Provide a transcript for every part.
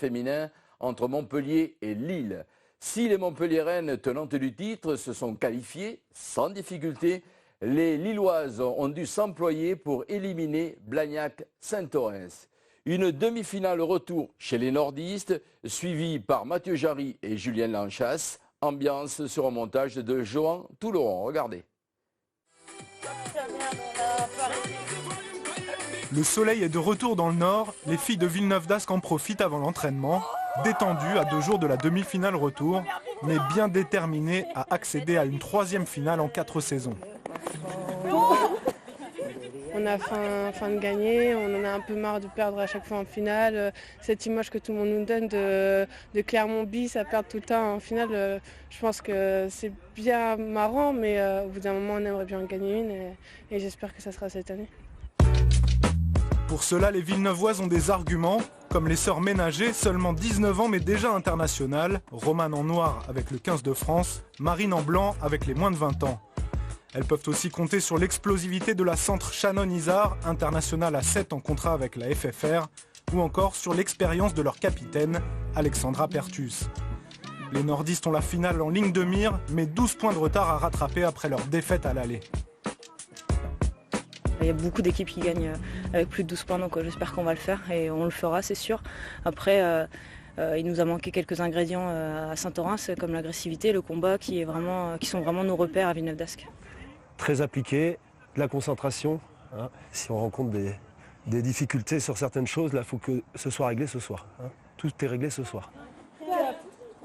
féminin entre Montpellier et Lille. Si les Montpelliéraines tenantes du titre se sont qualifiées sans difficulté, les Lilloises ont dû s'employer pour éliminer Blagnac-Saint-Orens. Une demi-finale retour chez les nordistes, suivie par Mathieu Jarry et Julien Lanchas. Ambiance sur un montage de Johan Touleron. Regardez. Le soleil est de retour dans le nord. Les filles de Villeneuve d'Ascq en profitent avant l'entraînement. Détendues à 2 jours de la demi-finale retour, mais bien déterminées à accéder à une 3e finale en 4 saisons. On a faim de gagner, on en a un peu marre de perdre à chaque fois en finale. Cette image que tout le monde nous donne de Clermont bis à perdre tout le temps en finale, je pense que c'est bien marrant, mais au bout d'un moment on aimerait bien en gagner une et j'espère que ça sera cette année. Pour cela, les Villeneuvoises ont des arguments, comme les sœurs Ménager, seulement 19 ans mais déjà internationales, Romane en noir avec le 15 de France, Marine en blanc avec les moins de 20 ans. Elles peuvent aussi compter sur l'explosivité de la centre Shannon Izard, internationale à 7 en contrat avec la FFR, ou encore sur l'expérience de leur capitaine, Alexandra Pertus. Les nordistes ont la finale en ligne de mire, mais 12 points de retard à rattraper après leur défaite à l'aller. Il y a beaucoup d'équipes qui gagnent avec plus de 12 points, donc j'espère qu'on va le faire et on le fera, c'est sûr. Après, il nous a manqué quelques ingrédients à Saint-Orens, comme l'agressivité, le combat, qui sont vraiment nos repères à Villeneuve d'Ascq. Très appliqué, de la concentration. Hein. Si on rencontre des difficultés sur certaines choses, là, il faut que ce soit réglé ce soir. Hein. Tout est réglé ce soir.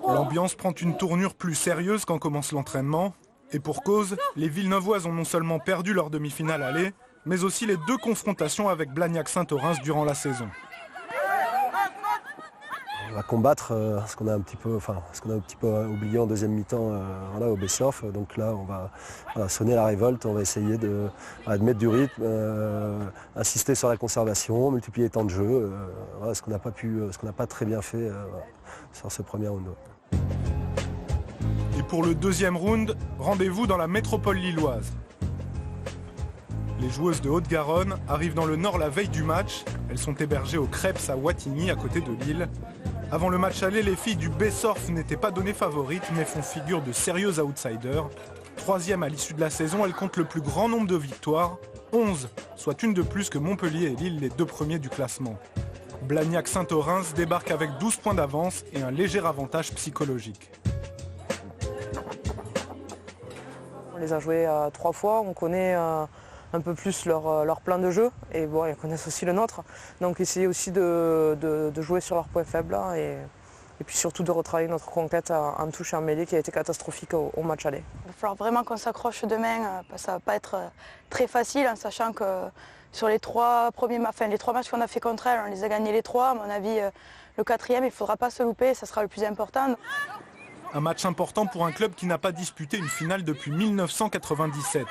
L'ambiance prend une tournure plus sérieuse quand commence l'entraînement. Et pour cause, les Villeneuvoises ont non seulement perdu leur demi-finale aller, mais aussi les 2 confrontations avec Blagnac-Saint-Orens durant la saison. On va combattre ce qu'on a un petit peu oublié en deuxième mi-temps au Bessorf. Donc là, on va sonner la révolte, on va essayer de mettre du rythme, insister sur la conservation, multiplier les temps de jeu, ce qu'on n'a pas très bien fait sur ce premier round. Et pour le 2e round, rendez-vous dans la métropole lilloise. Les joueuses de Haute-Garonne arrivent dans le nord la veille du match. Elles sont hébergées au Crêpes à Wattignies, à côté de Lille. Avant le match aller, les filles du Bessorf n'étaient pas données favorites, mais font figure de sérieux outsiders. 3e à l'issue de la saison, elles comptent le plus grand nombre de victoires, 11, soit une de plus que Montpellier et Lille, les 2 premiers du classement. Blagnac-Saint-Orens débarque avec 12 points d'avance et un léger avantage psychologique. On les a joués 3 fois, on connaît un peu plus leur plan de jeu et bon, ils connaissent aussi le nôtre. Donc essayer aussi de jouer sur leurs points faibles là, et puis surtout de retravailler notre conquête en touche et en mêlée qui a été catastrophique au match aller. Il va falloir vraiment qu'on s'accroche demain, ça ne va pas être très facile en sachant que sur les 3 matchs qu'on a fait contre elles, on les a gagnés les 3. À mon avis, le 4e, il ne faudra pas se louper, ça sera le plus important. Un match important pour un club qui n'a pas disputé une finale depuis 1997.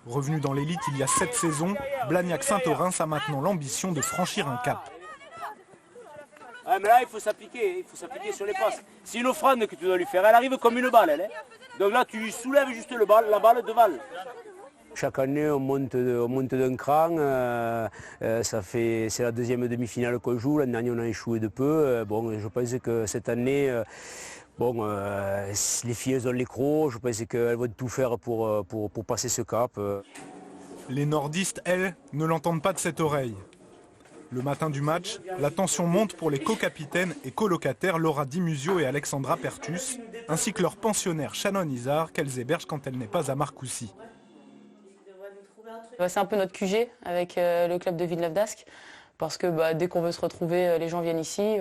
Revenu dans l'élite il y a 7 saisons, Blagnac-Saint-Orens a maintenant l'ambition de franchir un cap. Ah, mais là, il faut s'appliquer sur les passes. C'est une offrande que tu dois lui faire, elle arrive comme une balle. Elle, hein. Donc là, tu soulèves juste la balle devant. Chaque année, on monte d'un cran. C'est la 2e demi-finale qu'on joue. L'année dernière, on a échoué de peu. Je pense que cette année... les filles ont les crocs, je pense qu'elles vont tout faire pour passer ce cap. Les nordistes, elles, ne l'entendent pas de cette oreille. Le matin du match, la tension monte pour les co-capitaines et colocataires Laura Dimusio et Alexandra Pertus, ainsi que leur pensionnaire Shannon Izard qu'elles hébergent quand elle n'est pas à Marcoussis. C'est un peu notre QG avec le club de Villeneuve d'Ascq. Parce que dès qu'on veut se retrouver, les gens viennent ici.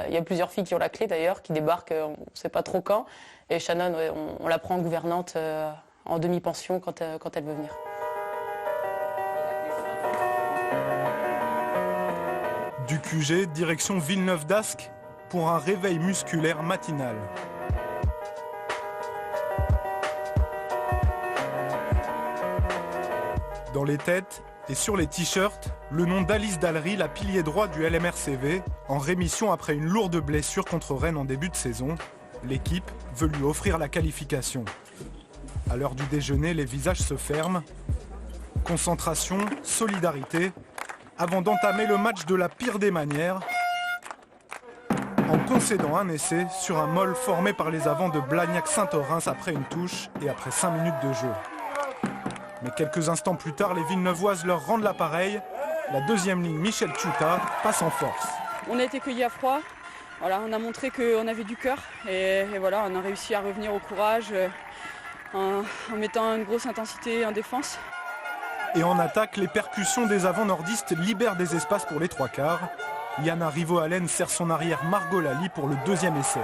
Il y a plusieurs filles qui ont la clé d'ailleurs, qui débarquent, on ne sait pas trop quand. Et Shannon, on la prend en gouvernante en demi-pension quand elle veut venir. Du QG, direction Villeneuve d'Ascq pour un réveil musculaire matinal. Dans les têtes et sur les t-shirts, le nom d'Alice Dallery, la pilier droit du LMRCV, en rémission après une lourde blessure contre Rennes en début de saison. L'équipe veut lui offrir la qualification. À l'heure du déjeuner, les visages se ferment. Concentration, solidarité, avant d'entamer le match de la pire des manières, en concédant un essai sur un molle formé par les avants de Blagnac-Saint-Orens après une touche et après 5 minutes de jeu. Mais quelques instants plus tard, les Villeneuvoises leur rendent l'appareil. La deuxième ligne, Michel Tchouta, passe en force. On a été cueillis à froid. Voilà, on a montré qu'on avait du cœur et voilà, on a réussi à revenir au courage en mettant une grosse intensité en défense. Et en attaque, les percussions des avant-nordistes libèrent des espaces pour les trois quarts. Yana Rivo-Allen sert son arrière Margot Lally pour le deuxième essai.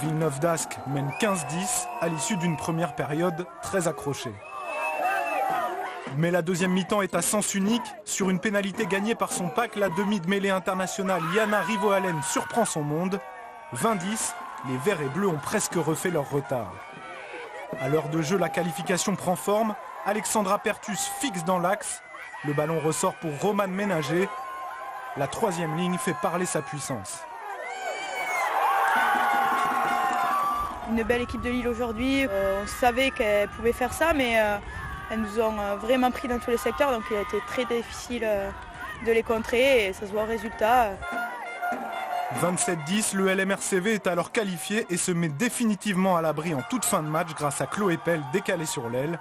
Villeneuve d'Ascq mène 15-10 à l'issue d'une première période très accrochée. Mais la deuxième mi-temps est à sens unique. Sur une pénalité gagnée par son pack, la demi de mêlée internationale Yana Rivo-Allen surprend son monde. 20-10, les Verts et Bleus ont presque refait leur retard. À l'heure de jeu, la qualification prend forme. Alexandra Pertus fixe dans l'axe. Le ballon ressort pour Romane Ménager. La troisième ligne fait parler sa puissance. Une belle équipe de Lille aujourd'hui. On savait qu'elle pouvait faire ça, mais elles nous ont vraiment pris dans tous les secteurs. Donc il a été très difficile de les contrer et ça se voit au résultat. 27-10, le LMRCV est alors qualifié et se met définitivement à l'abri en toute fin de match grâce à Chloé Pell décalée sur l'aile.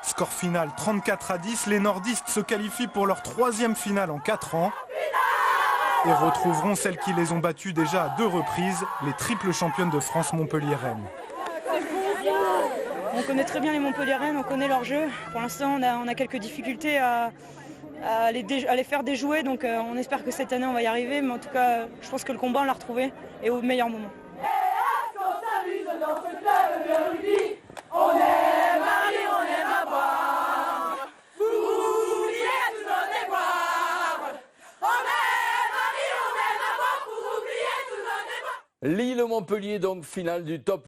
Score final 34-10, les nordistes se qualifient pour leur troisième finale en 4 ans et retrouveront celles qui les ont battues déjà à 2 reprises, les triples championnes de France Montpellier-Rennes. On connaît très bien les Montpellier-Rennes, on connaît leur jeu. Pour l'instant, on a quelques difficultés à les faire déjouer, donc on espère que cette année on va y arriver, mais en tout cas, je pense que le combat on l'a retrouvé et au meilleur moment. Lille-Montpellier, donc finale du top